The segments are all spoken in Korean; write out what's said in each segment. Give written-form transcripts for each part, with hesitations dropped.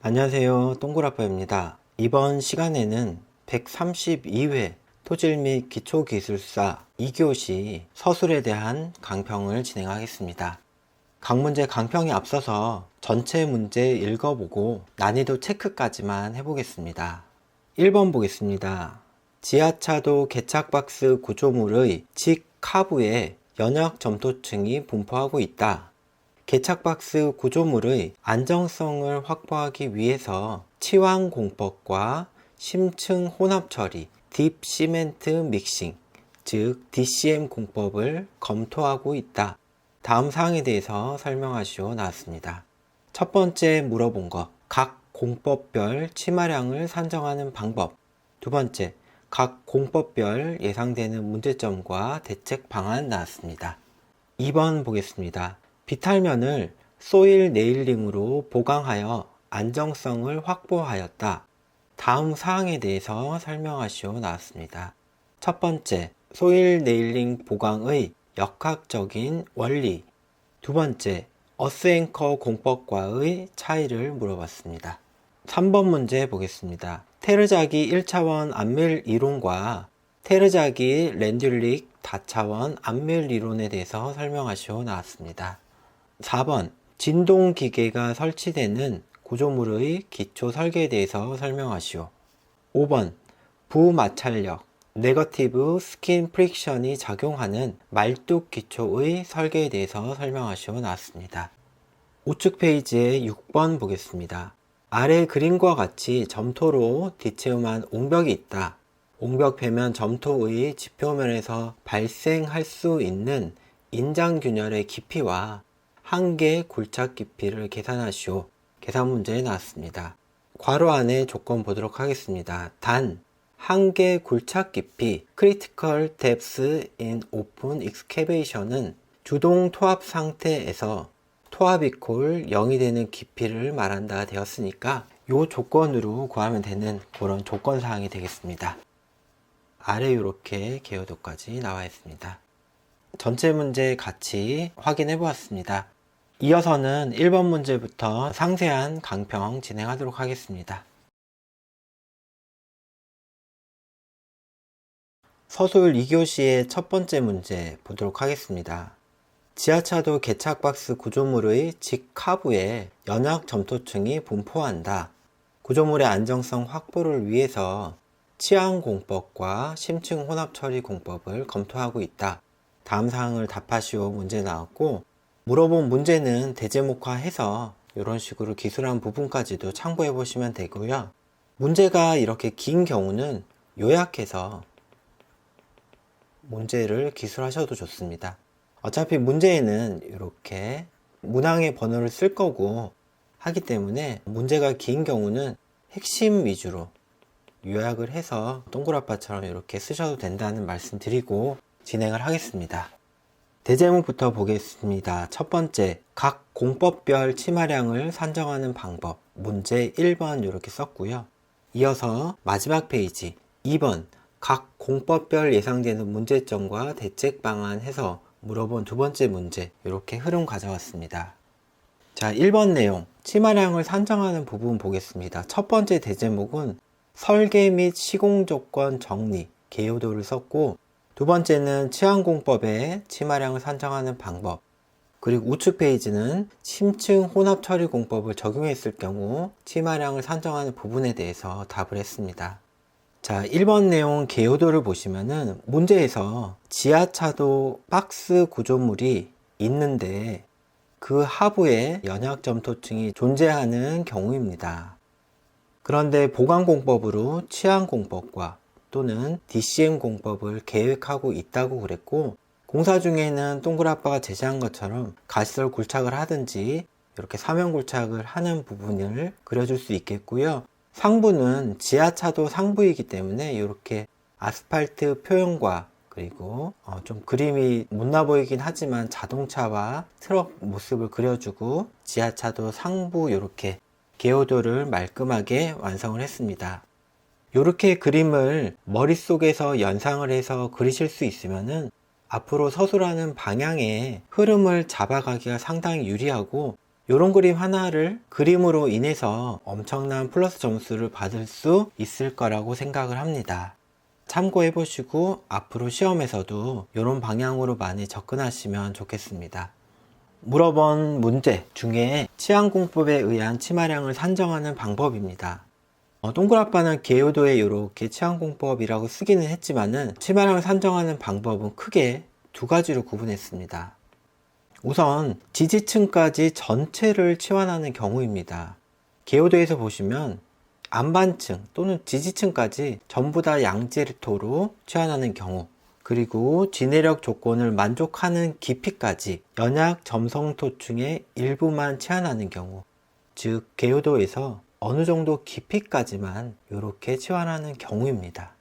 안녕하세요. 동굴아빠입니다. 이번 시간에는 132회 토질 및 기초기술사 2교시 서술에 대한 강평을 진행하겠습니다. 각 문제 강평에 앞서서 전체 문제 읽어보고 난이도 체크까지만 해보겠습니다. 1번 보겠습니다. 지하차도 개착박스 구조물의 직하부에 연약점토층이 분포하고 있다. 개착박스 구조물의 안정성을 확보하기 위해서 치환공법과 심층 혼합처리, 딥 시멘트 믹싱, 즉 DCM 공법을 검토하고 있다. 다음 사항에 대해서 설명하시오 나왔습니다. 첫 번째 물어본 것, 각 공법별 치마량을 산정하는 방법. 두 번째, 각 공법별 예상되는 문제점과 대책 방안 나왔습니다. 2번 보겠습니다. 비탈면을 소일 네일링으로 보강하여 안정성을 확보하였다. 다음 사항에 대해서 설명하시오 나왔습니다. 첫 번째, 소일 네일링 보강의 역학적인 원리. 두 번째, 어스앵커 공법과의 차이를 물어봤습니다. 3번 문제 보겠습니다. 테르자기 1차원 안밀 이론과 테르자기 렌듈릭 다차원 안밀 이론에 대해서 설명하시오 나왔습니다. 4번 진동기계가 설치되는 구조물의 기초 설계에 대해서 설명하시오. 5번 부마찰력 네거티브 스킨 프릭션이 작용하는 말뚝 기초의 설계에 대해서 설명하시오 나왔습니다. 우측 페이지에 6번 보겠습니다. 아래 그림과 같이 점토로 뒤채움한 옹벽이 있다. 옹벽 배면 점토의 지표면에서 발생할 수 있는 인장균열의 깊이와 한계 굴착 깊이를 계산하시오. 계산 문제에 나왔습니다. 괄호 안에 조건 보도록 하겠습니다. 단, 한계 굴착 깊이 Critical Depth in Open Excavation은 주동 토합 상태에서 토합 이퀄 0이 되는 깊이를 말한다 되었으니까 이 조건으로 구하면 되는 그런 조건 사항이 되겠습니다. 아래 이렇게 개요도까지 나와 있습니다. 전체 문제 같이 확인해 보았습니다. 이어서는 1번 문제부터 상세한 강평 진행하도록 하겠습니다. 서술 2교시의 첫 번째 문제 보도록 하겠습니다. 지하차도 개착박스 구조물의 직하부에 연약점토층이 분포한다. 구조물의 안정성 확보를 위해서 치환공법과 심층 혼합처리 공법을 검토하고 있다. 다음 사항을 답하시오 문제 나왔고, 물어본 문제는 대제목화해서 이런 식으로 기술한 부분까지도 참고해 보시면 되고요. 문제가 이렇게 긴 경우는 요약해서 문제를 기술하셔도 좋습니다. 어차피 문제에는 이렇게 문항의 번호를 쓸 거고 하기 때문에 문제가 긴 경우는 핵심 위주로 요약을 해서 동굴아빠처럼 이렇게 쓰셔도 된다는 말씀 드리고 진행을 하겠습니다. 대제목부터 보겠습니다. 첫 번째, 각 공법별 치마량을 산정하는 방법. 문제 1번 이렇게 썼고요. 이어서 마지막 페이지 2번, 각 공법별 예상되는 문제점과 대책 방안 해서 물어본 두 번째 문제 이렇게 흐름 가져왔습니다. 자, 1번 내용, 치마량을 산정하는 부분 보겠습니다. 첫 번째 대제목은 설계 및 시공 조건 정리, 개요도를 썼고, 두 번째는 치환공법의 치마량을 산정하는 방법, 그리고 우측 페이지는 심층 혼합 처리 공법을 적용했을 경우 치마량을 산정하는 부분에 대해서 답을 했습니다. 자, 1번 내용 개요도를 보시면은 문제에서 지하차도 박스 구조물이 있는데 그 하부에 연약점토층이 존재하는 경우입니다. 그런데 보강공법으로 치환공법과 또는 DCM 공법을 계획하고 있다고 그랬고, 공사 중에는 동굴아빠가 제시한 것처럼 가시설 굴착을 하든지 이렇게 사면 굴착을 하는 부분을 그려줄 수 있겠고요. 상부는 지하차도 상부이기 때문에 이렇게 아스팔트 표현과 그리고 좀 그림이 못나 보이긴 하지만 자동차와 트럭 모습을 그려주고 지하차도 상부 이렇게 개요도를 말끔하게 완성을 했습니다. 이렇게 그림을 머릿속에서 연상을 해서 그리실 수 있으면은 앞으로 서술하는 방향의 흐름을 잡아가기가 상당히 유리하고, 이런 그림 하나를 그림으로 인해서 엄청난 플러스 점수를 받을 수 있을 거라고 생각을 합니다. 참고해 보시고 앞으로 시험에서도 이런 방향으로 많이 접근하시면 좋겠습니다. 물어본 문제 중에 치안공법에 의한 치마량을 산정하는 방법입니다. 동그라빠는 개요도에 이렇게 치안공법이라고 쓰기는 했지만은 치마량을 산정하는 방법은 크게 두 가지로 구분했습니다. 우선 지지층까지 전체를 치환하는 경우입니다. 개요도에서 보시면 안반층 또는 지지층까지 전부 다 양지토로 치환하는 경우, 그리고 지내력 조건을 만족하는 깊이까지 연약 점성토층의 일부만 치환하는 경우, 즉 개요도에서 어느 정도 깊이까지만 이렇게 치환하는 경우입니다.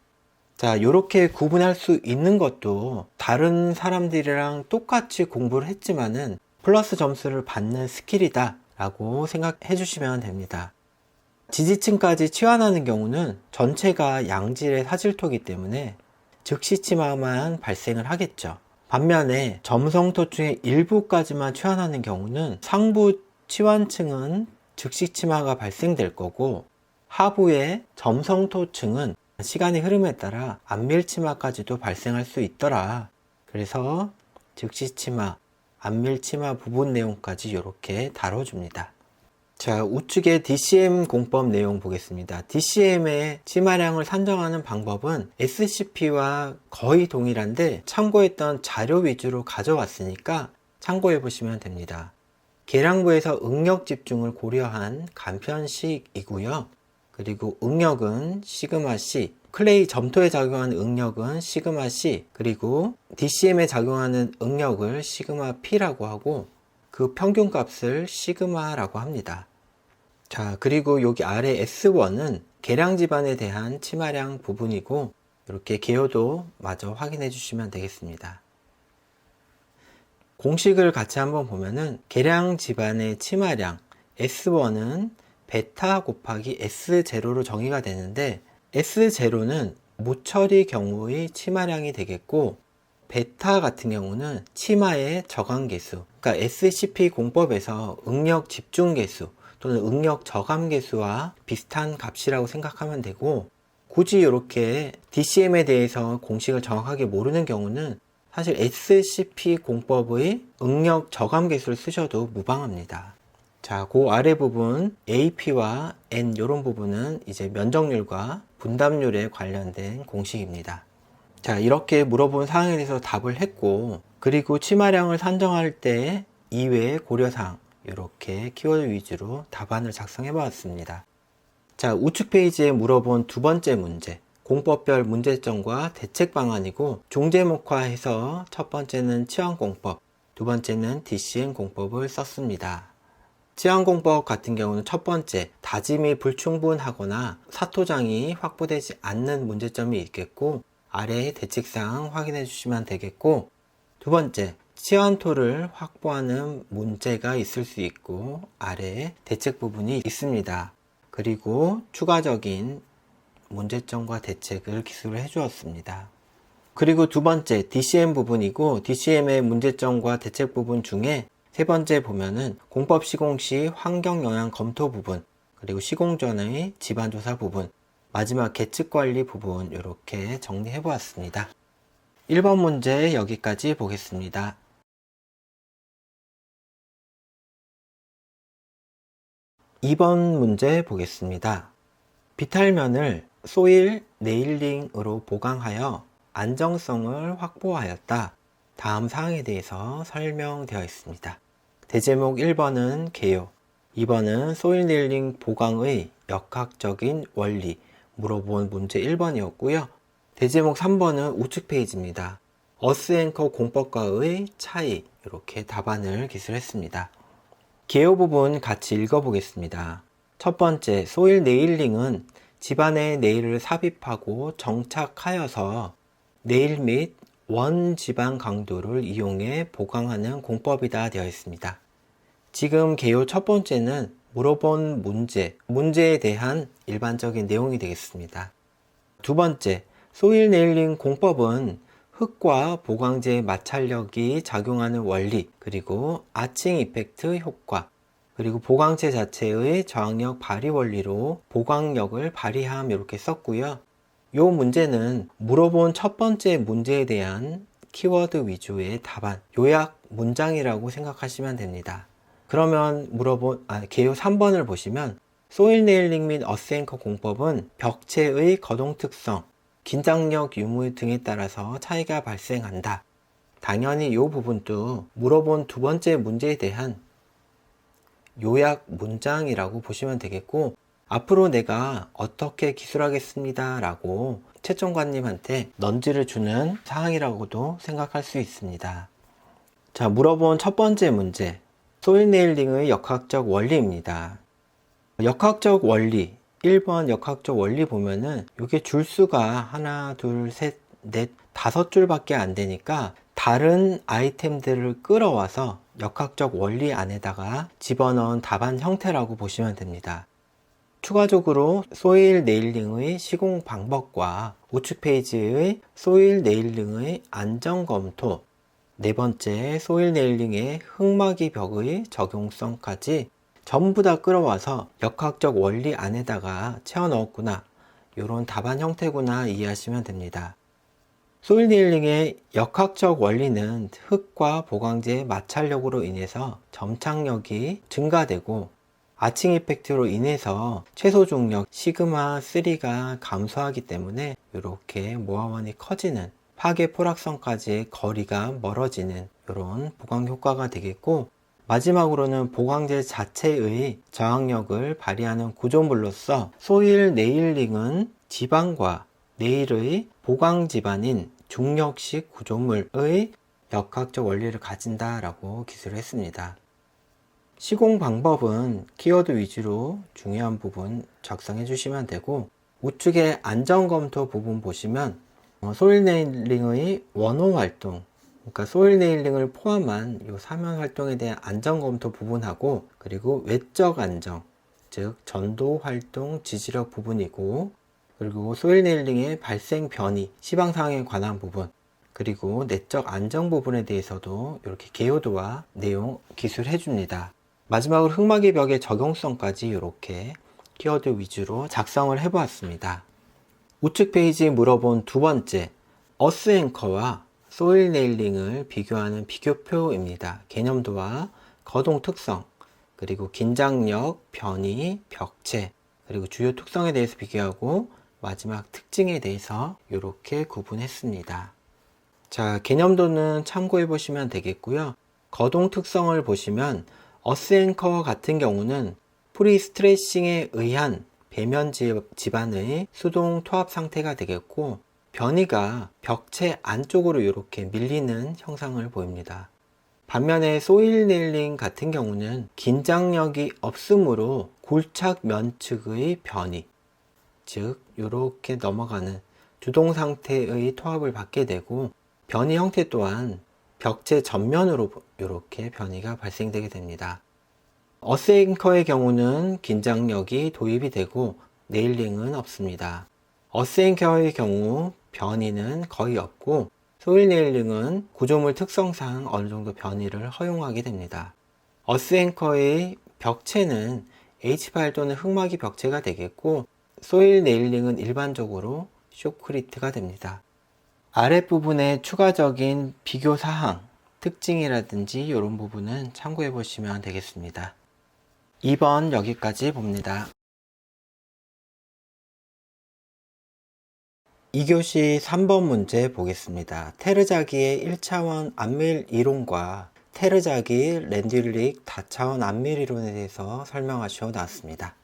자, 이렇게 구분할 수 있는 것도 다른 사람들이랑 똑같이 공부를 했지만은 플러스 점수를 받는 스킬이다 라고 생각해 주시면 됩니다. 지지층까지 치환하는 경우는 전체가 양질의 사질토이기 때문에 즉시 치마만 발생을 하겠죠. 반면에 점성토층의 일부까지만 치환하는 경우는 상부 치환층은 즉시 치마가 발생될 거고, 하부의 점성토층은 시간의 흐름에 따라 안밀치마까지도 발생할 수 있더라. 그래서 즉시 치마, 안밀치마 부분 내용까지 이렇게 다뤄줍니다. 자, 우측에 DCM 공법 내용 보겠습니다. DCM의 치마량을 산정하는 방법은 SCP와 거의 동일한데 참고했던 자료 위주로 가져왔으니까 참고해 보시면 됩니다. 계량부에서 응력 집중을 고려한 간편식이고요. 그리고 응력은 시그마 C, 클레이 점토에 작용하는 응력은 시그마 C, 그리고 DCM에 작용하는 응력을 시그마 P라고 하고 그 평균값을 시그마라고 합니다. 자, 그리고 여기 아래 S1은 계량 지반에 대한 치마량 부분이고 이렇게 개요도 마저 확인해 주시면 되겠습니다. 공식을 같이 한번 보면은 계량 지반의 치마량 S1은 베타 곱하기 S0로 정의가 되는데, S0는 무처리 경우의 치마량이 되겠고, 베타 같은 경우는 치마의 저감 개수, 그러니까 SCP 공법에서 응력 집중 개수 또는 응력 저감 개수와 비슷한 값이라고 생각하면 되고, 굳이 이렇게 DCM에 대해서 공식을 정확하게 모르는 경우는 사실 SCP 공법의 응력 저감 개수를 쓰셔도 무방합니다. 자, 그 아래 부분 AP와 N 이런 부분은 이제 면적률과 분담률에 관련된 공식입니다. 자, 이렇게 물어본 사항에 대해서 답을 했고, 그리고 치마량을 산정할 때 이외의 고려사항 이렇게 키워드 위주로 답안을 작성해 보았습니다. 자, 우측 페이지에 물어본 두 번째 문제, 공법별 문제점과 대책 방안이고, 종제목화해서 첫 번째는 치안공법, 두 번째는 DCM 공법을 썼습니다. 치안공법 같은 경우는 첫 번째, 다짐이 불충분하거나 사토장이 확보되지 않는 문제점이 있겠고, 아래 대책사항 확인해 주시면 되겠고, 두 번째, 치안토를 확보하는 문제가 있을 수 있고, 아래 대책 부분이 있습니다. 그리고 추가적인 문제점과 대책을 기술을 해 주었습니다. 그리고 두 번째, DCM 부분이고, DCM의 문제점과 대책 부분 중에 세 번째 보면은 공법 시공 시 환경 영향 검토 부분, 그리고 시공 전의 집안 조사 부분, 마지막 계측 관리 부분 이렇게 정리해 보았습니다. 1번 문제 여기까지 보겠습니다. 2번 문제 보겠습니다. 비탈면을 소일 네일링으로 보강하여 안정성을 확보하였다. 다음 사항에 대해서 설명되어 있습니다. 대제목 1번은 개요, 2번은 소일 네일링 보강의 역학적인 원리, 물어본 문제 1번이었고요. 대제목 3번은 우측 페이지입니다. 어스앵커 공법과의 차이, 이렇게 답안을 기술했습니다. 개요 부분 같이 읽어보겠습니다. 첫 번째, 소일 네일링은 집안에 네일을 삽입하고 정착하여서 네일 및 원 지방 강도를 이용해 보강하는 공법이다 되어 있습니다. 지금 개요 첫 번째는 물어본 문제에 대한 일반적인 내용이 되겠습니다. 두 번째, 소일 네일링 공법은 흙과 보강제의 마찰력이 작용하는 원리, 그리고 아칭 이펙트 효과, 그리고 보강체 자체의 저항력 발휘 원리로 보강력을 발휘함 이렇게 썼고요. 이 문제는 물어본 첫 번째 문제에 대한 키워드 위주의 답안, 요약 문장이라고 생각하시면 됩니다. 그러면 개요 3번을 보시면 소일 네일링 및 어스앵커 공법은 벽체의 거동 특성, 긴장력 유무 등에 따라서 차이가 발생한다. 당연히 이 부분도 물어본 두 번째 문제에 대한 요약 문장이라고 보시면 되겠고, 앞으로 내가 어떻게 기술하겠습니다 라고 채점관님한테 넌지를 주는 사항이라고도 생각할 수 있습니다. 자, 물어본 첫 번째 문제, 소일 네일링의 역학적 원리입니다. 역학적 원리, 1번 역학적 원리 보면은 이게 줄수가 하나, 둘, 셋, 넷, 5줄밖에 안 되니까 다른 아이템들을 끌어와서 역학적 원리 안에다가 집어넣은 답안 형태라고 보시면 됩니다. 추가적으로 소일 네일링의 시공 방법과 우측 페이지의 소일 네일링의 안전 검토, 네 번째 소일 네일링의 흙막이 벽의 적용성까지 전부 다 끌어와서 역학적 원리 안에다가 채워 넣었구나, 이런 답안 형태구나 이해하시면 됩니다. 소일 네일링의 역학적 원리는 흙과 보강제의 마찰력으로 인해서 점착력이 증가되고 아칭 이펙트로 인해서 최소 중력 시그마 3가 감소하기 때문에 이렇게 모아원이 커지는, 파괴 포락선까지의 거리가 멀어지는 이런 보강 효과가 되겠고, 마지막으로는 보강제 자체의 저항력을 발휘하는 구조물로서 소일 네일링은 지방과 네일의 보강 지반인 중력식 구조물의 역학적 원리를 가진다라고 기술을 했습니다. 시공 방법은 키워드 위주로 중요한 부분 작성해 주시면 되고, 우측에 안전검토 부분 보시면 소일 네일링의 원호 활동, 그러니까 소일 네일링을 포함한 이 사면 활동에 대한 안전검토 부분하고, 그리고 외적 안정, 즉 전도 활동 지지력 부분이고, 그리고 소일 네일링의 발생 변이, 시방 상황에 관한 부분, 그리고 내적 안정 부분에 대해서도 이렇게 개요도와 내용 기술해 줍니다. 마지막으로 흙막이 벽의 적용성까지 이렇게 키워드 위주로 작성을 해 보았습니다. 우측 페이지에 물어본 두 번째, 어스앵커와 소일 네일링을 비교하는 비교표입니다. 개념도와 거동 특성, 그리고 긴장력, 변이, 벽체, 그리고 주요 특성에 대해서 비교하고 마지막 특징에 대해서 이렇게 구분했습니다. 자, 개념도는 참고해 보시면 되겠고요. 거동 특성을 보시면 어스앵커 같은 경우는 프리스트레싱에 의한 배면 지반의 수동 토합 상태가 되겠고, 변이가 벽체 안쪽으로 이렇게 밀리는 형상을 보입니다. 반면에 소일 네일링 같은 경우는 긴장력이 없으므로 굴착 면측의 변이, 즉 이렇게 넘어가는 주동 상태의 토합을 받게 되고, 변이 형태 또한 벽체 전면으로 이렇게 변이가 발생되게 됩니다. 어스앵커의 경우는 긴장력이 도입이 되고 네일링은 없습니다. 어스앵커의 경우 변이는 거의 없고, 소일 네일링은 구조물 특성상 어느 정도 변이를 허용하게 됩니다. 어스앵커의 벽체는 H8 또는 흙막이 벽체가 되겠고, 소일 네일링은 일반적으로 쇼크리트가 됩니다. 아랫부분에 추가적인 비교 사항, 특징이라든지 이런 부분은 참고해 보시면 되겠습니다. 2번 여기까지 봅니다. 2교시 3번 문제 보겠습니다. 테르자기의 1차원 안밀 이론과 테르자기 렌듈릭 다차원 안밀 이론에 대해서 설명하시어 나왔습니다.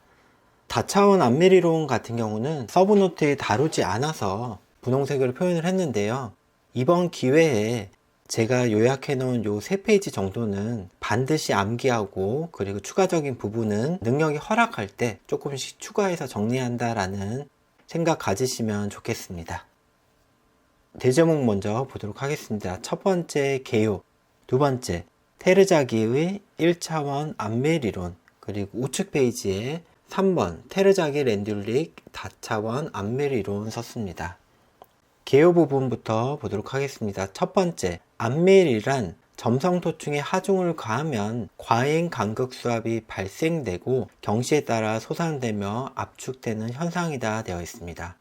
다차원 안밀 이론 같은 경우는 서브노트에 다루지 않아서 분홍색으로 표현을 했는데요. 이번 기회에 제가 요약해 놓은 요 3페이지 정도는 반드시 암기하고, 그리고 추가적인 부분은 능력이 허락할 때 조금씩 추가해서 정리한다라는 생각 가지시면 좋겠습니다. 대제목 먼저 보도록 하겠습니다. 첫 번째 개요, 두 번째 테르자기의 1차원 안밀 이론, 그리고 우측 페이지에 3번 테르자기 렌듈릭 다차원 안밀 이론 썼습니다. 개요 부분부터 보도록 하겠습니다. 첫 번째, 안밀이란 점성토층에 하중을 가하면 과잉 간극수압이 발생되고 경시에 따라 솟아내며 압축되는 현상이다 되어 있습니다.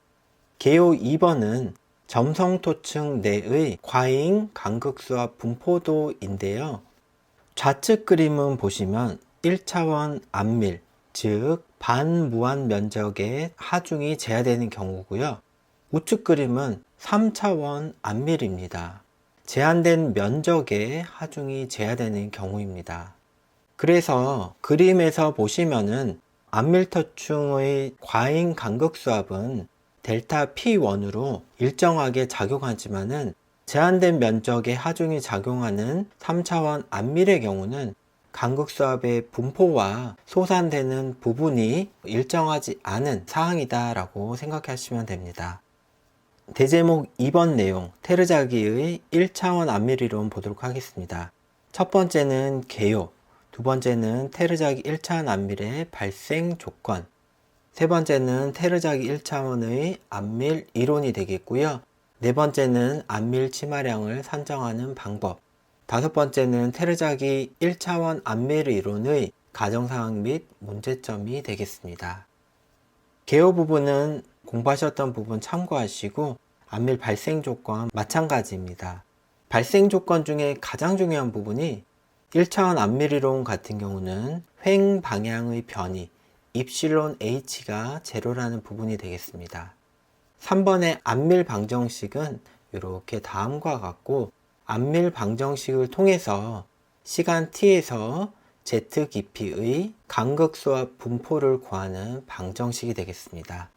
개요 2번은 점성토층 내의 과잉 간극수압 분포도인데요. 좌측 그림은 보시면 1차원 안밀, 즉 반무한 면적의 하중이 제한되는 경우고요. 우측 그림은 3차원 안밀입니다. 제한된 면적의 하중이 제한되는 경우입니다. 그래서 그림에서 보시면은 안밀토층의 과잉 간극수압은 델타 P1으로 일정하게 작용하지만은 제한된 면적의 하중이 작용하는 3차원 안밀의 경우는 간극수압의 분포와 솟아내는 부분이 일정하지 않은 사항이다 라고 생각하시면 됩니다. 대제목 2번 내용, 테르자기의 1차원 안밀이론 보도록 하겠습니다. 첫 번째는 개요, 두 번째는 테르자기 1차원 안밀의 발생 조건, 세 번째는 테르자기 1차원의 안밀 이론이 되겠고요. 네 번째는 안밀 치마량을 산정하는 방법, 다섯 번째는 테르자기 1차원 안밀 이론의 가정사항 및 문제점이 되겠습니다. 개요 부분은 공부하셨던 부분 참고하시고 안밀 발생 조건 마찬가지입니다. 발생 조건 중에 가장 중요한 부분이 1차원 안밀 이론 같은 경우는 횡 방향의 변이 입실론 H가 제로라는 부분이 되겠습니다. 3번의 안밀 방정식은 이렇게 다음과 같고 안밀 방정식을 통해서 시간 t에서 z 깊이의 간극수압 분포를 구하는 방정식이 되겠습니다.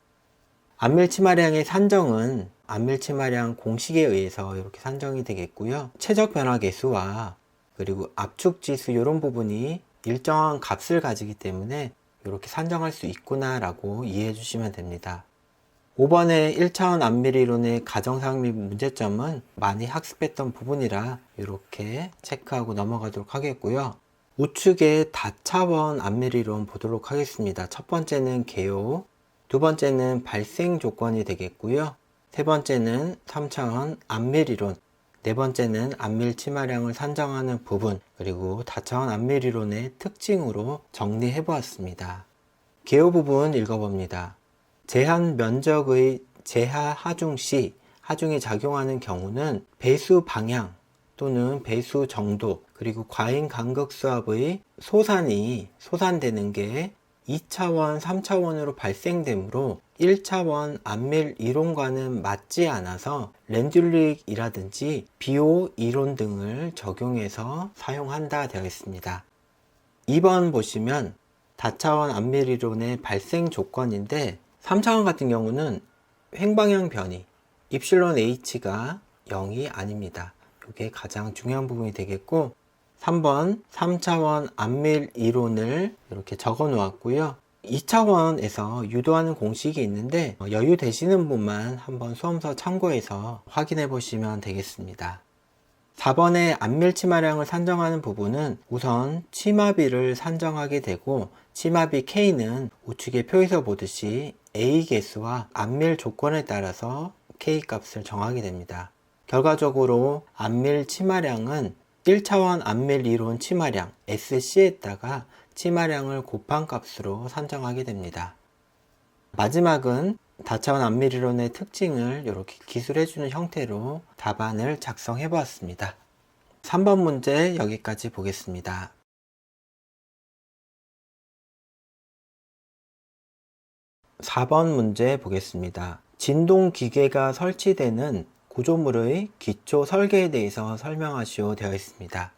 안밀 치마량의 산정은 안밀 치마량 공식에 의해서 이렇게 산정이 되겠고요. 최적 변화 계수와 그리고 압축 지수 이런 부분이 일정한 값을 가지기 때문에 이렇게 산정할 수 있구나 라고 이해해 주시면 됩니다. 5번의 1차원 안밀 이론의 가정사항 및 문제점은 많이 학습했던 부분이라 이렇게 체크하고 넘어가도록 하겠고요. 우측의 다차원 안밀 이론 보도록 하겠습니다. 첫 번째는 개요, 두 번째는 발생 조건이 되겠고요. 세 번째는 3차원 안밀 이론, 네 번째는 안밀 치마량을 산정하는 부분, 그리고 다차원 안밀 이론의 특징으로 정리해 보았습니다. 개요 부분 읽어봅니다. 제한 면적의 제하 하중 시 하중이 작용하는 경우는 배수 방향 또는 배수 정도 그리고 과잉 간극수압의 솟아내는 게 2차원, 3차원으로 발생되므로 1차원 안밀 이론과는 맞지 않아서 렌듈릭이라든지 비오 이론 등을 적용해서 사용한다 되어 있습니다. 2번 보시면 다차원 안밀 이론의 발생 조건인데 3차원 같은 경우는 횡방향 변이 입실론 H가 0이 아닙니다. 이게 가장 중요한 부분이 되겠고 3번 3차원 안밀 이론을 이렇게 적어 놓았고요. 2차원에서 유도하는 공식이 있는데 여유 되시는 분만 한번 수험서 참고해서 확인해 보시면 되겠습니다. 4번의 안밀 치마량을 산정하는 부분은 우선 치마비를 산정하게 되고 치마비 K는 우측의 표에서 보듯이 A 개수와 안밀 조건에 따라서 K 값을 정하게 됩니다. 결과적으로 안밀 치마량은 1차원 안밀 이론 치마량 SC에다가 치마량을 곱한 값으로 산정하게 됩니다. 마지막은 다차원 안밀 이론의 특징을 이렇게 기술해주는 형태로 답안을 작성해 보았습니다. 3번 문제 여기까지 보겠습니다. 4번 문제 보겠습니다. 진동 기계가 설치되는 구조물의 기초 설계에 대해서 설명하시오 되어 있습니다.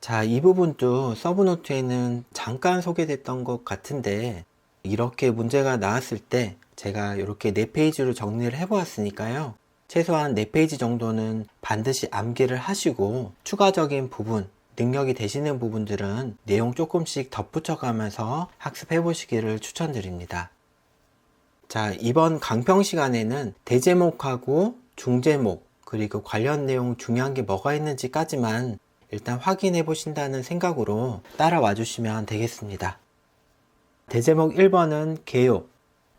자, 이 부분도 서브노트에는 잠깐 소개됐던 것 같은데 이렇게 문제가 나왔을 때 제가 이렇게 4페이지로 정리를 해 보았으니까요. 최소한 4페이지 정도는 반드시 암기를 하시고 추가적인 부분, 능력이 되시는 부분들은 내용 조금씩 덧붙여 가면서 학습해 보시기를 추천드립니다. 자, 이번 강평 시간에는 대제목하고 중제목 그리고 관련 내용 중요한 게 뭐가 있는지까지만 일단 확인해 보신다는 생각으로 따라와 주시면 되겠습니다. 대제목 1번은 개요,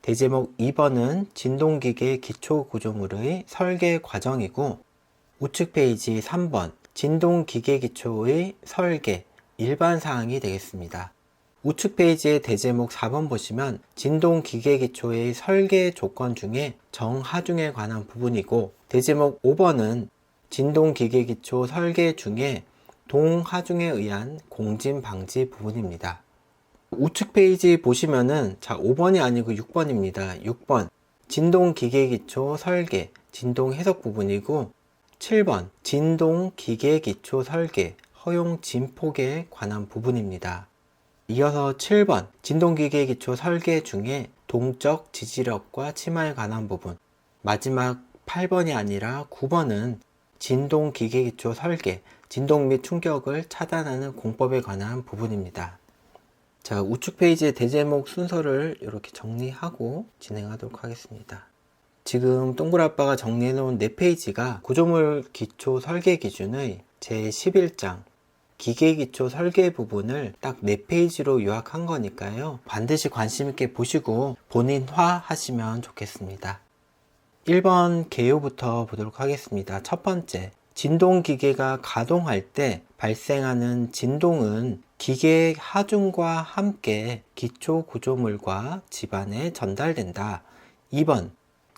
대제목 2번은 진동기계 기초구조물의 설계 과정이고 우측 페이지 3번 진동기계기초의 설계, 일반 사항이 되겠습니다. 우측 페이지의 대제목 4번 보시면 진동기계기초의 설계 조건 중에 정하중에 관한 부분이고, 대제목 5번은 진동기계기초 설계 중에 동하중에 의한 공진 방지 부분입니다. 우측 페이지 보시면은 5번이 아니고 6번입니다. 6번 진동기계기초 설계, 진동 해석 부분이고, 7번 진동기계기초 설계, 허용 진폭에 관한 부분입니다. 이어서 7번 진동기계기초 설계 중에 동적 지지력과 치마에 관한 부분, 마지막 8번이 아니라 9번은 진동기계기초 설계, 진동 및 충격을 차단하는 공법에 관한 부분입니다. 자, 우측 페이지의 대제목 순서를 이렇게 정리하고 진행하도록 하겠습니다. 지금 동그라빠가 정리해 놓은 4페이지가 구조물 기초 설계 기준의 제11장 기계기초 설계 부분을 딱 4페이지로 요약한 거니까요. 반드시 관심 있게 보시고 본인화 하시면 좋겠습니다. 1번 개요부터 보도록 하겠습니다. 첫 번째, 진동기계가 가동할 때 발생하는 진동은 기계 하중과 함께 기초 구조물과 집안에 전달된다. 2번,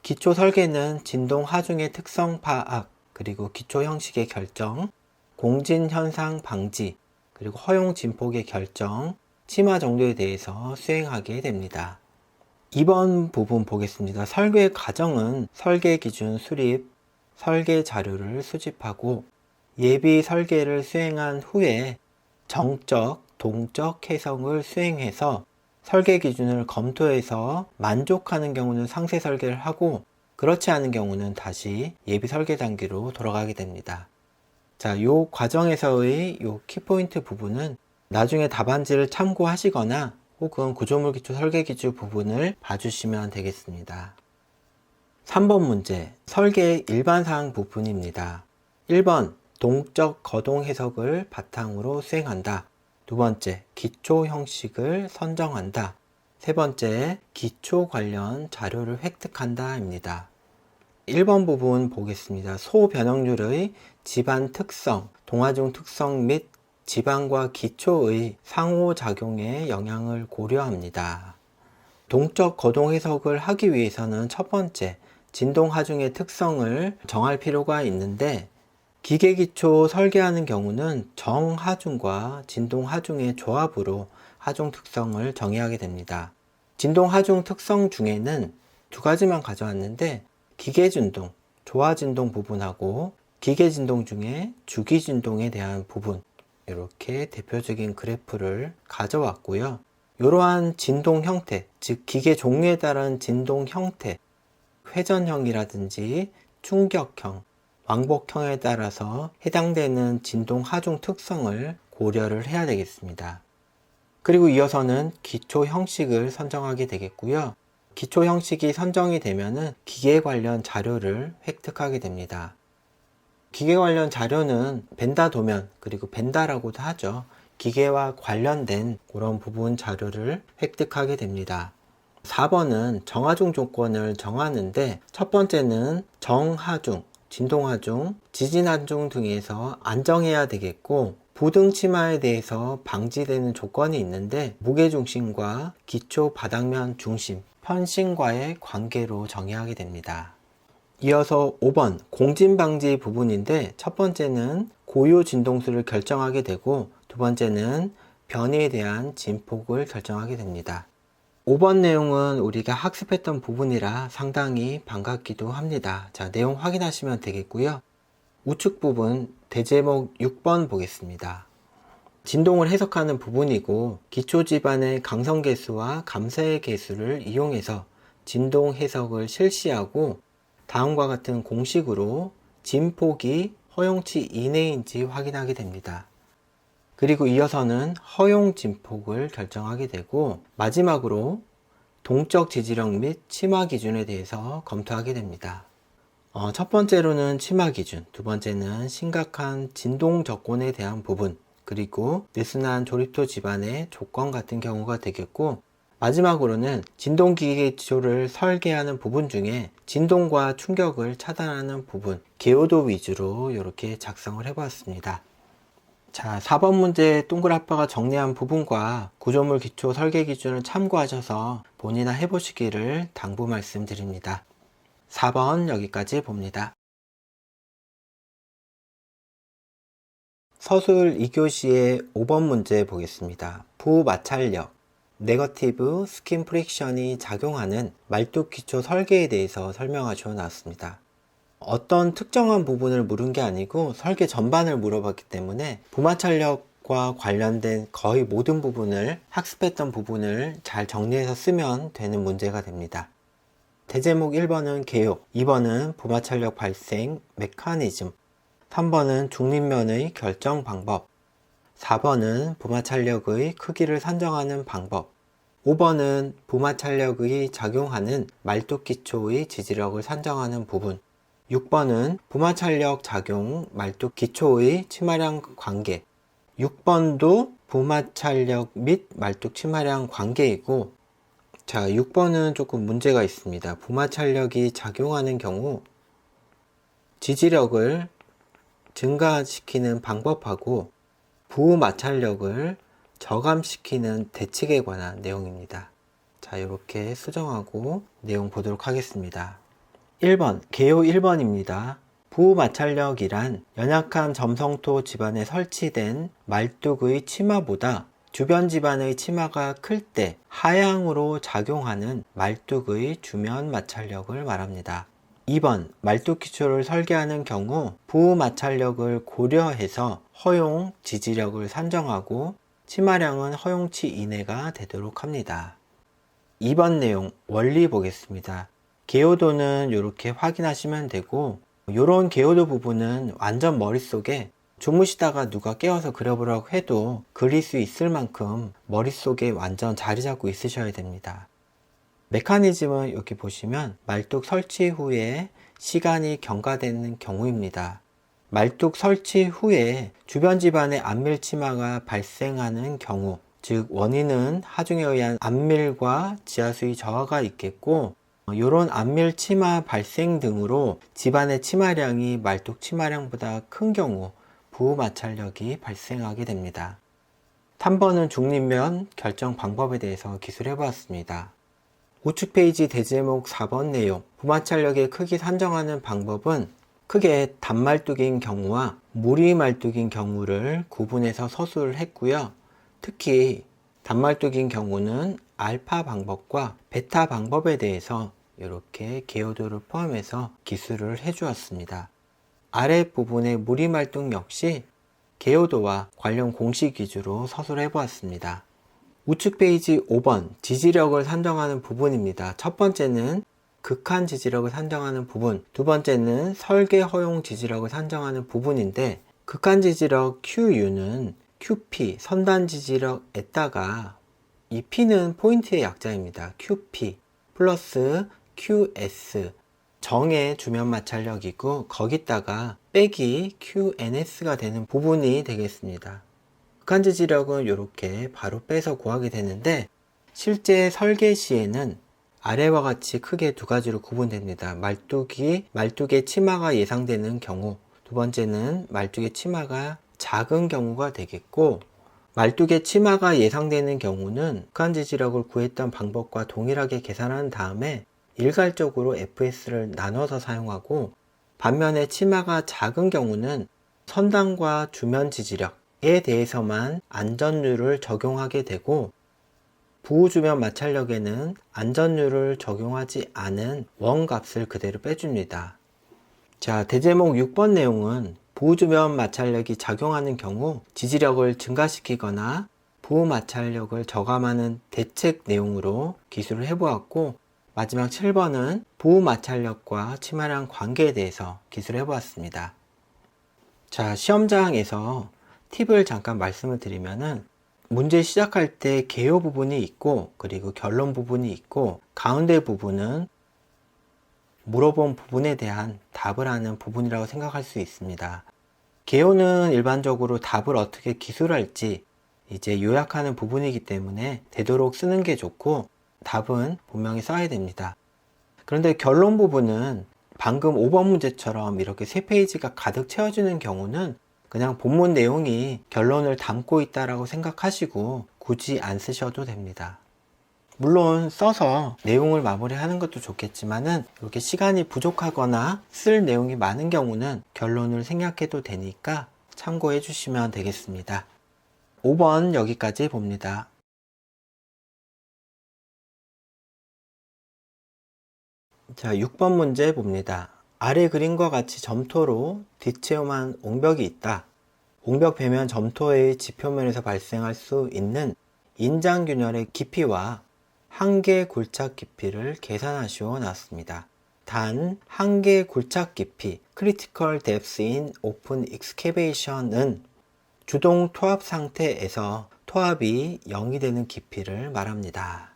기초 설계는 진동 하중의 특성 파악, 그리고 기초 형식의 결정, 공진 현상 방지, 그리고 허용 진폭의 결정, 치마 정도에 대해서 수행하게 됩니다. 2번 부분 보겠습니다. 설계 과정은 설계 기준 수립, 설계 자료를 수집하고 예비 설계를 수행한 후에 정적, 동적 해석을 수행해서 설계 기준을 검토해서 만족하는 경우는 상세 설계를 하고, 그렇지 않은 경우는 다시 예비 설계 단계로 돌아가게 됩니다. 자, 요 과정에서의 요 키포인트 부분은 나중에 답안지를 참고하시거나 혹은 구조물 기초 설계 기준 부분을 봐주시면 되겠습니다. 3번 문제, 설계의 일반사항 부분입니다. 1번, 동적 거동 해석을 바탕으로 수행한다. 두 번째, 기초 형식을 선정한다. 세 번째, 기초 관련 자료를 획득한다 입니다. 1번 부분 보겠습니다. 소변형률의 집안 특성, 동하중 특성 및 집안과 기초의 상호작용에 영향을 고려합니다. 동적 거동 해석을 하기 위해서는 첫 번째, 진동 하중의 특성을 정할 필요가 있는데, 기계기초 설계하는 경우는 정하중과 진동 하중의 조합으로 하중 특성을 정의하게 됩니다. 진동 하중 특성 중에는 두 가지만 가져왔는데, 기계진동, 조화진동 부분하고 기계진동 중에 주기진동에 대한 부분, 이렇게 대표적인 그래프를 가져왔고요. 이러한 진동 형태, 즉 기계 종류에 따른 진동 형태, 회전형이라든지 충격형, 왕복형에 따라서 해당되는 진동 하중 특성을 고려를 해야 되겠습니다. 그리고 이어서는 기초 형식을 선정하게 되겠고요. 기초 형식이 선정이 되면은 기계 관련 자료를 획득하게 됩니다. 기계 관련 자료는 벤다 도면, 그리고 벤다라고도 하죠. 기계와 관련된 그런 부분 자료를 획득하게 됩니다. 4번은 정하중 조건을 정하는데, 첫 번째는 정하중, 진동하중, 지진하중 등에서 안정해야 되겠고, 부등 치마에 대해서 방지되는 조건이 있는데, 무게중심과 기초 바닥면 중심, 편심과의 관계로 정의하게 됩니다. 이어서 5번 공진방지 부분인데, 첫 번째는 고유 진동수를 결정하게 되고, 두 번째는 변이에 대한 진폭을 결정하게 됩니다. 5번 내용은 우리가 학습했던 부분이라 상당히 반갑기도 합니다. 자, 내용 확인하시면 되겠고요. 우측 부분 대제목 6번 보겠습니다. 진동을 해석하는 부분이고, 기초 집안의 강성 계수와 감소의 계수를 이용해서 진동 해석을 실시하고, 다음과 같은 공식으로 진폭이 허용치 이내인지 확인하게 됩니다. 그리고 이어서는 허용 진폭을 결정하게 되고, 마지막으로 동적 지지력 및 치마 기준에 대해서 검토하게 됩니다. 첫 번째로는 치마 기준, 두 번째는 심각한 진동 접곤에 대한 부분, 그리고 느슨한 조립토 집안의 조건 같은 경우가 되겠고, 마지막으로는 진동기계 기초를 설계하는 부분 중에 진동과 충격을 차단하는 부분, 개요도 위주로 이렇게 작성을 해보았습니다. 자, 4번 문제 동그라빠가 정리한 부분과 구조물 기초 설계 기준을 참고하셔서 본인이나 해보시기를 당부 말씀드립니다. 4번 여기까지 봅니다. 서술 2교시의 5번 문제 보겠습니다. 부마찰력, 네거티브 스킨 프릭션이 작용하는 말뚝 기초 설계에 대해서 설명하셔 나왔습니다. 어떤 특정한 부분을 물은 게 아니고 설계 전반을 물어봤기 때문에 부마찰력과 관련된 거의 모든 부분을 학습했던 부분을 잘 정리해서 쓰면 되는 문제가 됩니다. 대제목 1번은 개요, 2번은 부마찰력 발생 메커니즘, 3번은 중립면의 결정 방법, 4번은 부마찰력의 크기를 산정하는 방법, 5번은 부마찰력의 작용하는 말뚝 기초의 지지력을 산정하는 부분, 6번은 부마찰력 작용 말뚝 기초의 치마량 관계, 6번도 부마찰력 및 말뚝 치마량 관계이고, 자, 6번은 조금 문제가 있습니다. 부마찰력이 작용하는 경우 지지력을 증가시키는 방법하고 부마찰력을 저감시키는 대책에 관한 내용입니다. 자, 이렇게 수정하고 내용 보도록 하겠습니다. 1번, 개요 1번입니다. 부마찰력이란 연약한 점성토 집안에 설치된 말뚝의 치마보다 주변 집안의 치마가 클 때 하향으로 작용하는 말뚝의 주면 마찰력을 말합니다. 2번, 말뚝 기초를 설계하는 경우 부마찰력을 고려해서 허용 지지력을 산정하고 치마량은 허용치 이내가 되도록 합니다. 2번 내용 원리 보겠습니다. 개요도는 이렇게 확인하시면 되고, 이런 개요도 부분은 완전 머릿속에 주무시다가 누가 깨워서 그려보라고 해도 그릴 수 있을 만큼 머릿속에 완전 자리 잡고 있으셔야 됩니다. 메커니즘은 여기 보시면 말뚝 설치 후에 시간이 경과되는 경우입니다. 말뚝 설치 후에 주변 집안에 안밀 치마가 발생하는 경우, 즉 원인은 하중에 의한 안밀과 지하수의 저하가 있겠고, 이런 안밀 치마 발생 등으로 집안의 치마량이 말뚝 치마량보다 큰 경우 부마찰력이 발생하게 됩니다. 3번은 중립면 결정 방법에 대해서 기술해 보았습니다. 우측 페이지 대제목 4번 내용, 부마찰력의 크기 산정하는 방법은 크게 단말뚝인 경우와 무리말뚝인 경우를 구분해서 서술을 했고요. 특히 단말뚝인 경우는 알파 방법과 베타 방법에 대해서 이렇게 개요도를 포함해서 기술을 해주었습니다. 아랫부분의 무리말뚝 역시 개요도와 관련 공식 위주로 서술해 보았습니다. 우측 페이지 5번 지지력을 산정하는 부분입니다. 첫 번째는 극한 지지력을 산정하는 부분, 두 번째는 설계 허용 지지력을 산정하는 부분인데, 극한 지지력 QU는 QP, 선단 지지력에다가 이 P는 포인트의 약자입니다. QP 플러스 QS, 정의 주면 마찰력이고 거기다가 빼기 QNS가 되는 부분이 되겠습니다. 극한 지지력은 이렇게 바로 빼서 구하게 되는데, 실제 설계 시에는 아래와 같이 크게 두 가지로 구분됩니다. 말뚝의 치마가 예상되는 경우, 두 번째는 말뚝의 치마가 작은 경우가 되겠고, 말뚝의 치마가 예상되는 경우는 극한 지지력을 구했던 방법과 동일하게 계산한 다음에 일괄적으로 FS를 나눠서 사용하고, 반면에 치마가 작은 경우는 선단과 주면 지지력에 대해서만 안전률을 적용하게 되고, 부주면 마찰력에는 안전률을 적용하지 않은 원값을 그대로 빼줍니다. 자, 대제목 6번 내용은 부주면 마찰력이 작용하는 경우 지지력을 증가시키거나 부마찰력을 저감하는 대책 내용으로 기술을 해보았고, 마지막 7번은 부마찰력과 치마량 관계에 대해서 기술을 해보았습니다. 자, 시험장에서 팁을 잠깐 말씀을 드리면은, 문제 시작할 때 개요 부분이 있고, 그리고 결론 부분이 있고, 가운데 부분은 물어본 부분에 대한 답을 하는 부분이라고 생각할 수 있습니다. 개요는 일반적으로 답을 어떻게 기술할지, 이제 요약하는 부분이기 때문에 되도록 쓰는 게 좋고 답은 분명히 써야 됩니다. 그런데 결론 부분은 방금 5번 문제처럼 이렇게 3페이지가 가득 채워지는 경우는 그냥 본문 내용이 결론을 담고 있다라고 생각하시고 굳이 안 쓰셔도 됩니다. 물론 써서 내용을 마무리하는 것도 좋겠지만은 이렇게 시간이 부족하거나 쓸 내용이 많은 경우는 결론을 생략해도 되니까 참고해 주시면 되겠습니다. 5번 여기까지 봅니다. 자, 6번 문제 봅니다. 아래 그림과 같이 점토로 뒷체험한 옹벽이 있다. 옹벽 배면 점토의 지표면에서 발생할 수 있는 인장균열의 깊이와 한계 굴착 깊이를 계산하시오 나왔습니다. 단 한계 굴착 깊이 Critical Depth in Open Excavation은 주동 토합 상태에서 토합이 0이 되는 깊이를 말합니다.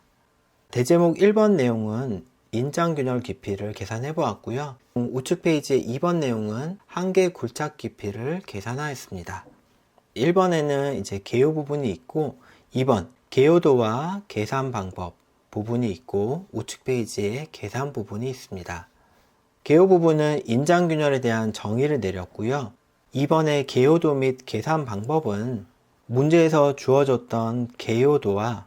대제목 1번 내용은 인장균열 깊이를 계산해 보았고요. 우측 페이지의 2번 내용은 한계 굴착 깊이를 계산하였습니다. 1번에는 이제 개요 부분이 있고 2번 개요도와 계산 방법 부분이 있고 우측 페이지에 계산 부분이 있습니다. 개요 부분은 인장균열에 대한 정의를 내렸고요. 2번의 개요도 및 계산 방법은 문제에서 주어졌던 개요도와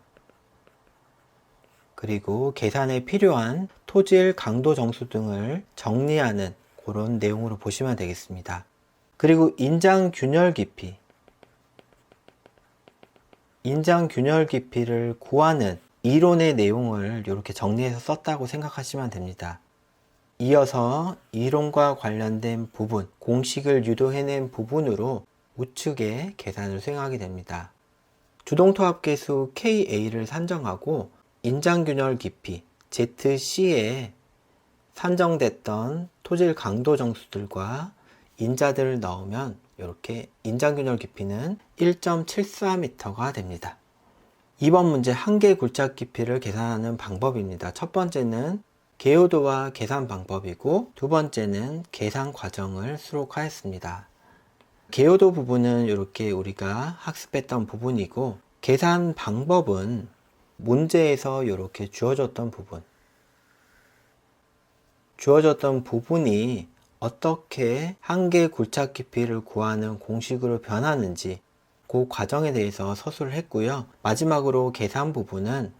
그리고 계산에 필요한 토질 강도 정수 등을 정리하는 그런 내용으로 보시면 되겠습니다. 그리고 인장균열 깊이를 구하는 이론의 내용을 이렇게 정리해서 썼다고 생각하시면 됩니다. 이어서 이론과 관련된 부분, 공식을 유도해낸 부분으로 우측에 계산을 수행하게 됩니다. 주동토합계수 KA를 산정하고 인장균열 깊이 ZC에 산정됐던 토질 강도 정수들과 인자들을 넣으면 이렇게 인장균열 깊이는 1.74m가 됩니다. 2번 문제 한계 굴착 깊이를 계산하는 방법입니다. 첫 번째는 개요도와 계산 방법이고 두 번째는 계산 과정을 수록하였습니다. 개요도 부분은 이렇게 우리가 학습했던 부분이고 계산 방법은 문제에서 이렇게 주어졌던 부분이 어떻게 한계 굴착 깊이를 구하는 공식으로 변하는지 그 과정에 대해서 서술을 했고요. 마지막으로 계산 부분은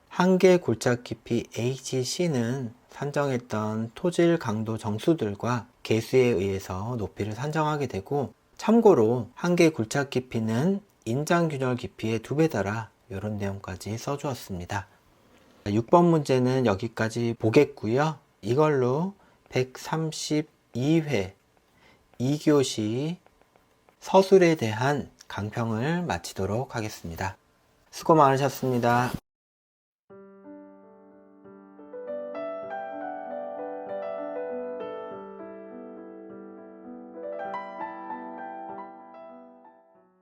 한계 굴착 깊이 HC는 산정했던 토질 강도 정수들과 계수에 의해서 높이를 산정하게 되고 참고로 한계 굴착 깊이는 인장균열 깊이의 2배더라 이런 내용까지 써주었습니다. 6번 문제는 여기까지 보겠고요. 이걸로 132회 2교시 서술에 대한 강평을 마치도록 하겠습니다. 수고 많으셨습니다.